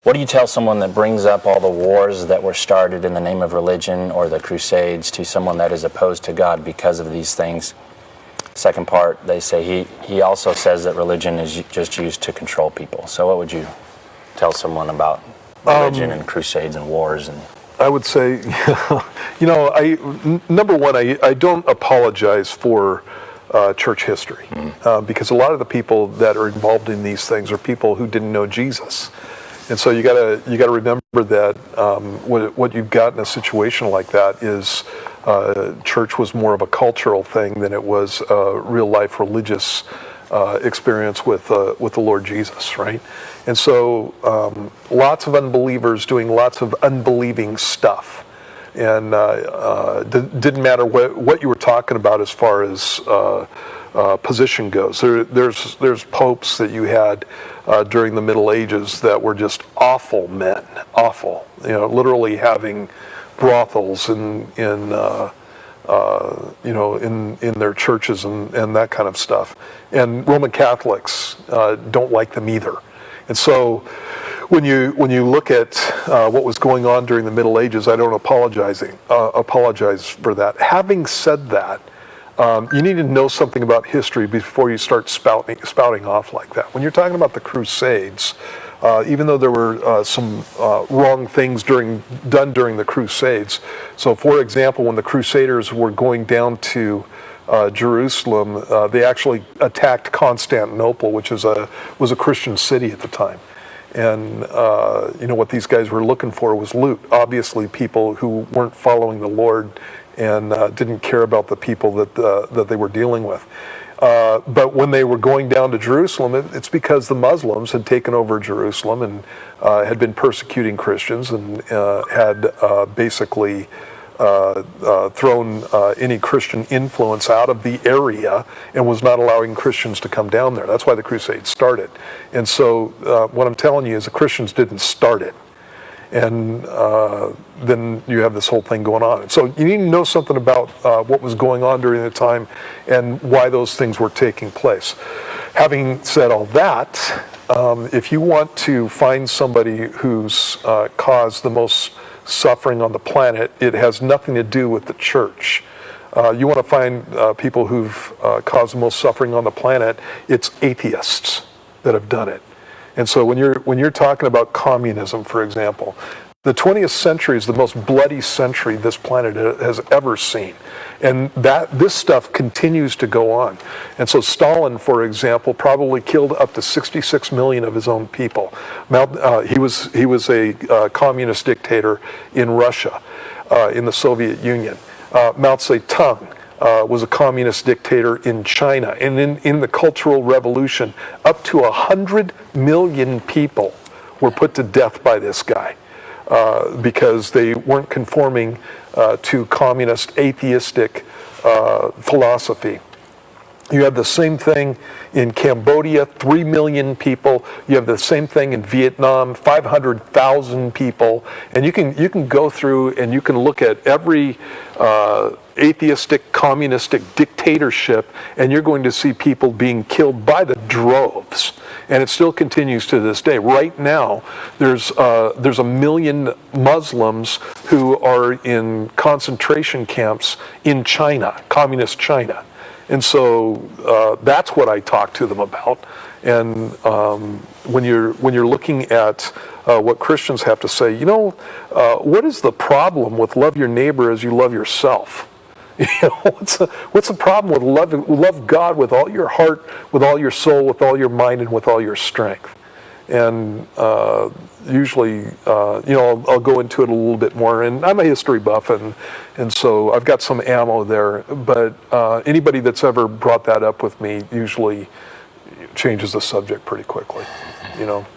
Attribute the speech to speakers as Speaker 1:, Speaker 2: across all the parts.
Speaker 1: What do you tell someone that brings up all the wars that were started in the name of religion or the Crusades to someone that is opposed to God because of these things? Second part, they say he also says that religion is just used to control people. So what would you tell someone about religion and crusades and wars? And
Speaker 2: I would say, number one, I don't apologize for church history because a lot of the people that are involved in these things are people who didn't know Jesus. And so you gotta remember that what you've got in a situation like that is church was more of a cultural thing than it was a real life religious experience with the Lord Jesus, right? And so lots of unbelievers doing lots of unbelieving stuff, and didn't matter what you were talking about as far as position goes. There's popes that you had during the Middle Ages that were just awful men, awful. Literally having brothels in their churches and that kind of stuff. And Roman Catholics don't like them either. And so when you look at what was going on during the Middle Ages, I don't apologize for that. Having said that, you need to know something about history before you start spouting off like that. When you're talking about the Crusades, even though there were some wrong things done during the Crusades. So, for example, when the Crusaders were going down to Jerusalem, they actually attacked Constantinople, which was a Christian city at the time. And what these guys were looking for was loot. Obviously, people who weren't following the Lord and didn't care about the people that they were dealing with. But when they were going down to Jerusalem, it's because the Muslims had taken over Jerusalem and had been persecuting Christians and had basically thrown any Christian influence out of the area and was not allowing Christians to come down there. That's why the Crusades started. And so what I'm telling you is the Christians didn't start it. And then you have this whole thing going on. So you need to know something about what was going on during the time and why those things were taking place. Having said all that, if you want to find somebody who's caused the most suffering on the planet, it has nothing to do with the church. You want to find people who've caused the most suffering on the planet, it's atheists that have done it. And so when you're talking about communism, for example, the 20th century is the most bloody century this planet has ever seen. And this stuff continues to go on. And so Stalin, for example, probably killed up to 66 million of his own people. He was a communist dictator in Russia, in the Soviet Union. Mao Zedong was a communist dictator in China. And in the Cultural Revolution, up to 100 million people were put to death by this guy because they weren't conforming to communist, atheistic philosophy. You have the same thing in Cambodia, 3 million people. You have the same thing in Vietnam, 500,000 people. And you can go through and you can look at every atheistic, communistic dictatorship, and you're going to see people being killed by the droves. And it still continues to this day. Right now, there's 1 million Muslims who are in concentration camps in China, communist China. And so that's what I talk to them about. And when you're looking at what Christians have to say, what is the problem with love your neighbor as you love yourself? What's the problem with love God with all your heart, with all your soul, with all your mind, and with all your strength? And usually, I'll go into it a little bit more. And I'm a history buff, and so I've got some ammo there. But anybody that's ever brought that up with me usually changes the subject pretty quickly,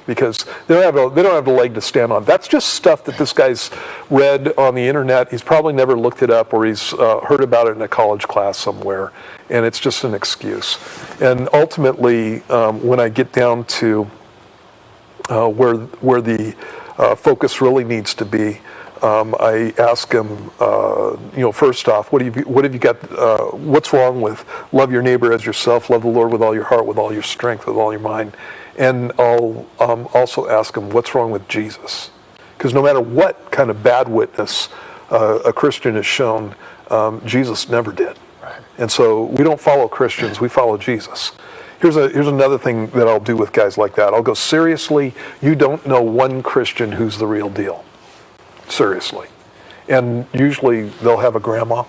Speaker 2: because they don't have the leg to stand on. That's just stuff that this guy's read on the internet. He's probably never looked it up, or he's heard about it in a college class somewhere, and it's just an excuse. And ultimately, when I get down to where the focus really needs to be, I ask them, first off, what have you got? What's wrong with love your neighbor as yourself, love the Lord with all your heart, with all your strength, with all your mind, and I'll also ask them, what's wrong with Jesus? Because no matter what kind of bad witness a Christian has shown, Jesus never did.
Speaker 1: Right.
Speaker 2: And so we don't follow Christians, we follow Jesus. Here's another thing that I'll do with guys like that. I'll go, seriously, you don't know one Christian who's the real deal. Seriously. And usually they'll have a grandma,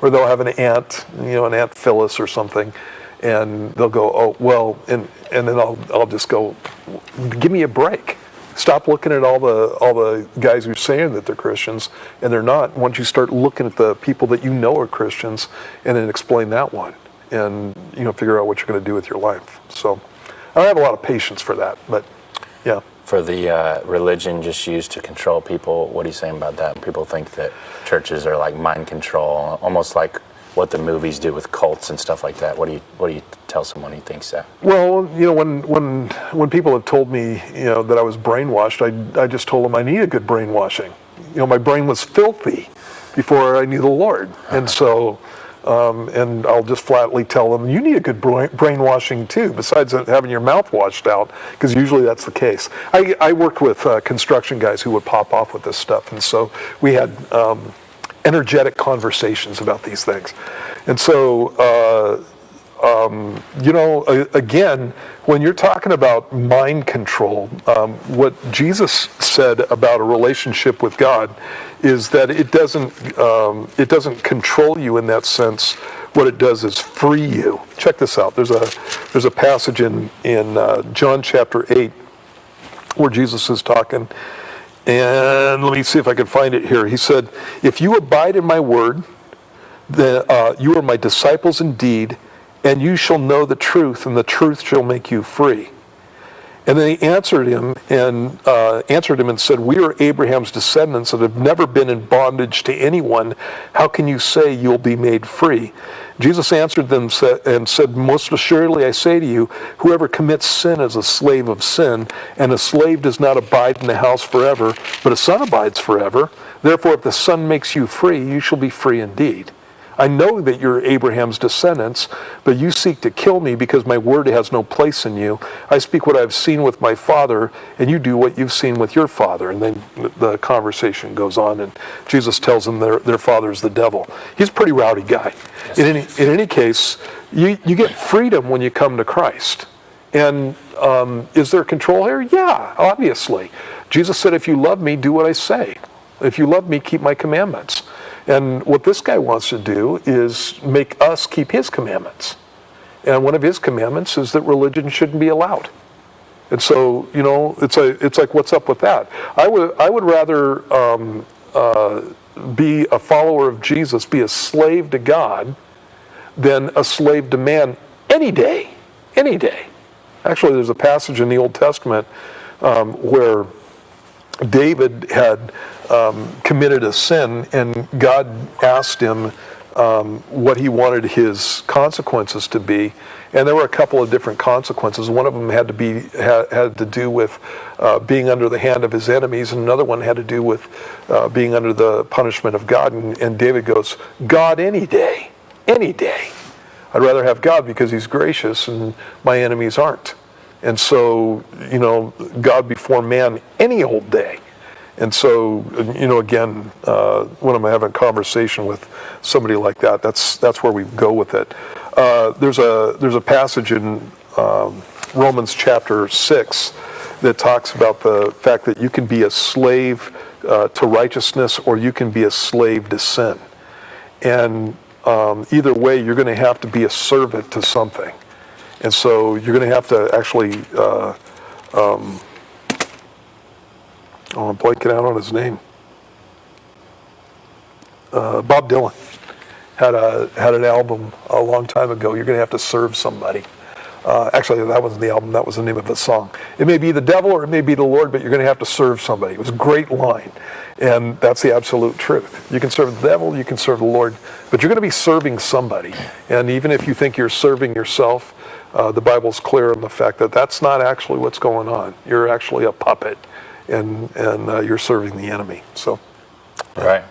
Speaker 2: or they'll have an aunt, an Aunt Phyllis or something, and they'll go, oh, well, and then I'll just go, give me a break. Stop looking at all the guys who are saying that they're Christians and they're not. Once you start looking at the people that you know are Christians, and then explain that one, and figure out what you're going to do with your life. So I don't have a lot of patience for that, but yeah.
Speaker 1: For the religion just used to control people, what are you saying about that? People think that churches are like mind control, almost like what the movies do with cults and stuff like that. What do you tell someone who thinks that?
Speaker 2: Well, when people have told me that I was brainwashed, I just told them I needed good brainwashing. My brain was filthy before I knew the Lord, and so. And I'll just flatly tell them, you need a good brainwashing too, besides having your mouth washed out, because usually that's the case. I worked with construction guys who would pop off with this stuff, and so we had energetic conversations about these things. And so, again, when you're talking about mind control, what Jesus said about a relationship with God is that it doesn't control you in that sense. What it does is free you. Check this out. There's a passage in John chapter 8 where Jesus is talking, and let me see if I can find it here. He said, "If you abide in my word, then you are my disciples indeed, and you shall know the truth, and the truth shall make you free." And then he answered him and said, "We are Abraham's descendants and have never been in bondage to anyone. How can you say you'll be made free?" Jesus answered them and said, "Most assuredly I say to you, whoever commits sin is a slave of sin, and a slave does not abide in the house forever, but a son abides forever. Therefore, if the Son makes you free, you shall be free indeed. I know that you're Abraham's descendants, but you seek to kill me because my word has no place in you. I speak what I've seen with my father, and you do what you've seen with your father." And then the conversation goes on, and Jesus tells them their father's the devil. He's a pretty rowdy guy. In any case, you get freedom when you come to Christ. And is there control here? Yeah, obviously. Jesus said, "If you love me, do what I say. If you love me, keep my commandments." And what this guy wants to do is make us keep his commandments. And one of his commandments is that religion shouldn't be allowed. And so, it's like, what's up with that? I would rather be a follower of Jesus, be a slave to God, than a slave to man any day. Any day. Actually, there's a passage in the Old Testament where David had committed a sin, and God asked him what he wanted his consequences to be, and there were a couple of different consequences. One of them had to do with being under the hand of his enemies, and another one had to do with being under the punishment of God. And David goes, "God any day, any day. I'd rather have God because he's gracious and my enemies aren't. And so, God before man any old day." And so, again, when I'm having a conversation with somebody like that, that's where we go with it. There's a passage in Romans chapter 6 that talks about the fact that you can be a slave to righteousness, or you can be a slave to sin. And either way, you're going to have to be a servant to something. And so you're going to have to actually, I'm blanking out on his name. Bob Dylan had an album a long time ago. You're going to have to serve somebody. Actually, that wasn't the album. That was the name of the song. It may be the devil or it may be the Lord, but you're going to have to serve somebody. It was a great line. And that's the absolute truth. You can serve the devil, you can serve the Lord, but you're going to be serving somebody. And even if you think you're serving yourself, the Bible's clear on the fact that that's not actually what's going on. You're actually a puppet. and you're serving the enemy. So.
Speaker 1: Right.